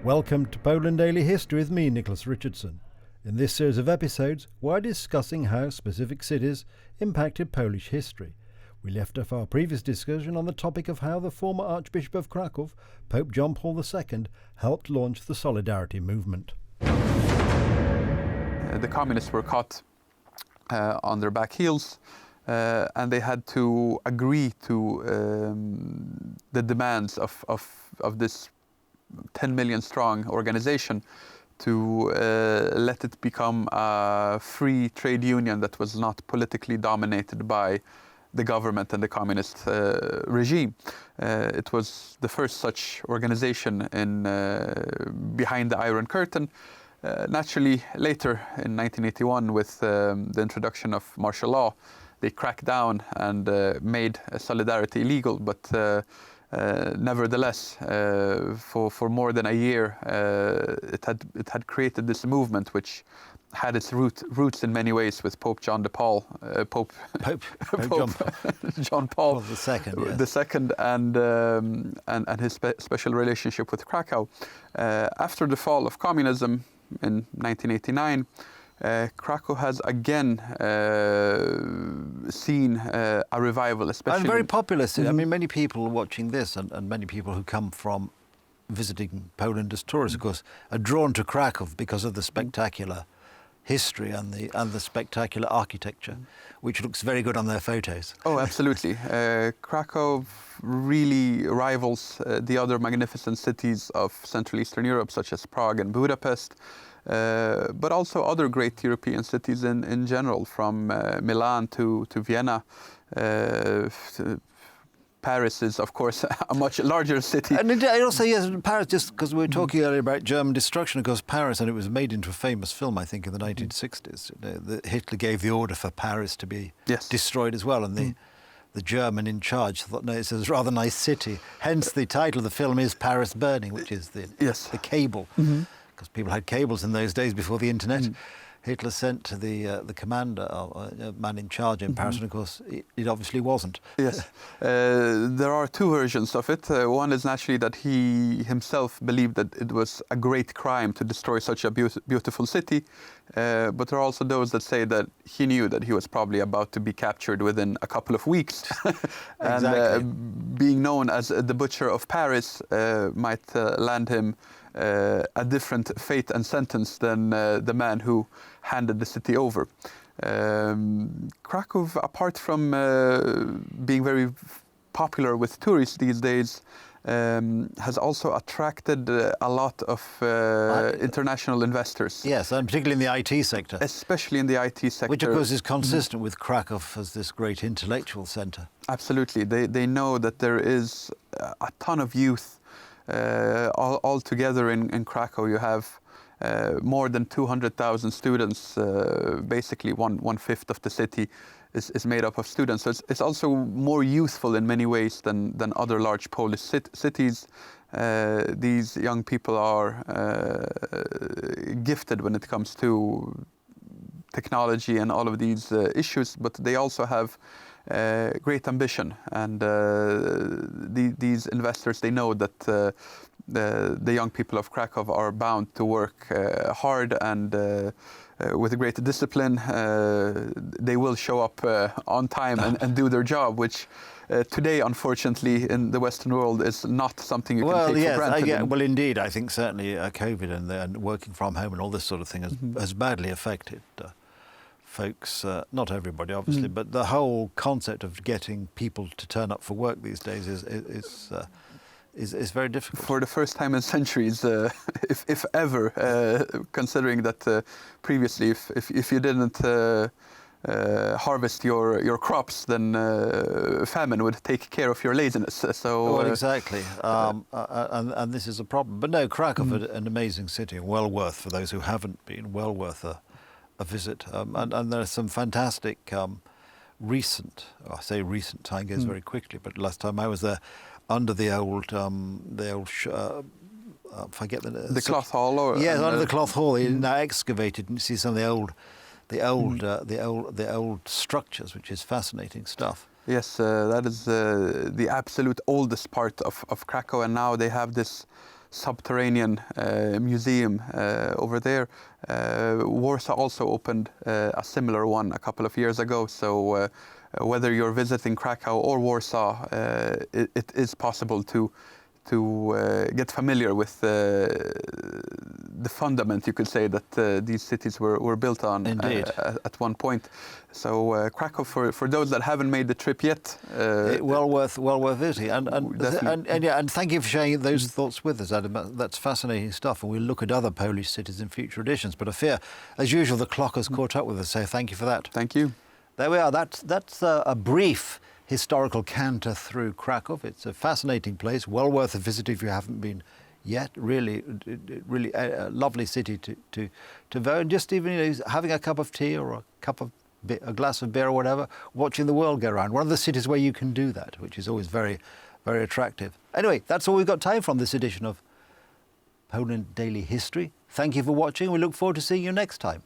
Welcome to Poland Daily History with me, Nicholas Richardson. In this series of episodes, we're discussing how specific cities impacted Polish history. We left off our previous discussion on the topic of how the former Archbishop of Krakow, Pope John Paul II, helped launch the Solidarity movement. The communists were caught on their back heels, and they had to agree to the demands of this 10 million strong organization to let it become a free trade union that was not politically dominated by the government and the communist regime. It was the first such organization behind the Iron Curtain. Naturally, later in 1981, with the introduction of martial law, they cracked down and made Solidarity illegal, but nevertheless, for more than a year, it had created this movement which had its roots in many ways with Pope John Paul II, and his special relationship with Krakow. After the fall of communism in 1989, Krakow has again seen a revival, especially... And very popular city. I mean, many people watching this and many people who come from visiting Poland as tourists, of course, are drawn to Krakow because of the spectacular history and the spectacular architecture, which looks very good on their photos. Oh, absolutely. Krakow really rivals the other magnificent cities of Central Eastern Europe, such as Prague and Budapest. But also other great European cities in general, from Milan to Vienna. Paris is, of course, a much larger city. And also, yes, Paris, just because we were talking earlier about German destruction, of course, Paris, and it was made into a famous film, I think, in the 1960s. Hitler gave the order for Paris to be destroyed as well, and the German in charge thought, no, it's a rather nice city. Hence, the title of the film is Paris Burning, which is the cable. Because people had cables in those days before the internet. Hitler sent to the commander, a man in charge in Paris, and of course it obviously wasn't. Yes, there are two versions of it. One is naturally that he himself believed that it was a great crime to destroy such a beautiful city, but there are also those that say that he knew that he was probably about to be captured within a couple of weeks. And being known as the Butcher of Paris might land him a different fate and sentence than the man who handed the city over. Krakow, apart from being very popular with tourists these days, has also attracted a lot of international investors. Yes, and particularly in the IT sector. Especially in the IT sector. Which, of course, is consistent with Krakow as this great intellectual centre. Absolutely. They know that there is a ton of youth. All together in Krakow, you have more than 200,000 students. Basically, one fifth of the city is made up of students. So it's also more youthful in many ways than other large Polish cities. These young people are gifted when it comes to technology and all of these issues, but they also have great ambition, and these investors, they know that the young people of Krakow are bound to work hard and with a great discipline. They will show up on time and do their job, which today, unfortunately, in the Western world is not something you can take for granted. Well, indeed, I think certainly COVID and working from home and all this sort of thing has badly affected folks, not everybody obviously, but the whole concept of getting people to turn up for work these days is very difficult. For the first time in centuries, if ever, considering that previously, if you didn't harvest your crops, then famine would take care of your laziness. So exactly, and this is a problem. But no, Krakow, an amazing city, well worth, for those who haven't been, well worth a visit. And there are some fantastic recent, I say recent, time goes very quickly, but last time I was there, under the old forget the cloth hall, under the cloth hall, now excavated, and you see some of the old structures, which is fascinating stuff. Yes, that is the absolute oldest part of Krakow, and now they have this subterranean museum over there. Warsaw also opened a similar one a couple of years ago. So whether you're visiting Krakow or Warsaw, it is possible to get familiar with the fundament, you could say, that these cities were built on at one point. So Krakow, for those that haven't made the trip yet, well worth visiting. And thank you for sharing those thoughts with us, Adam. That's fascinating stuff. And we'll look at other Polish cities in future editions. But I fear, as usual, the clock has caught up with us. So thank you for that. Thank you. There we are. That's a brief historical canter through Krakow. It's a fascinating place, well worth a visit if you haven't been yet. Really a lovely city to visit. And just even having a cup of tea or a glass of beer or whatever, watching the world go around. One of the cities where you can do that, which is always very, very attractive. Anyway, that's all we've got time from this edition of Poland Daily History. Thank you for watching. We look forward to seeing you next time.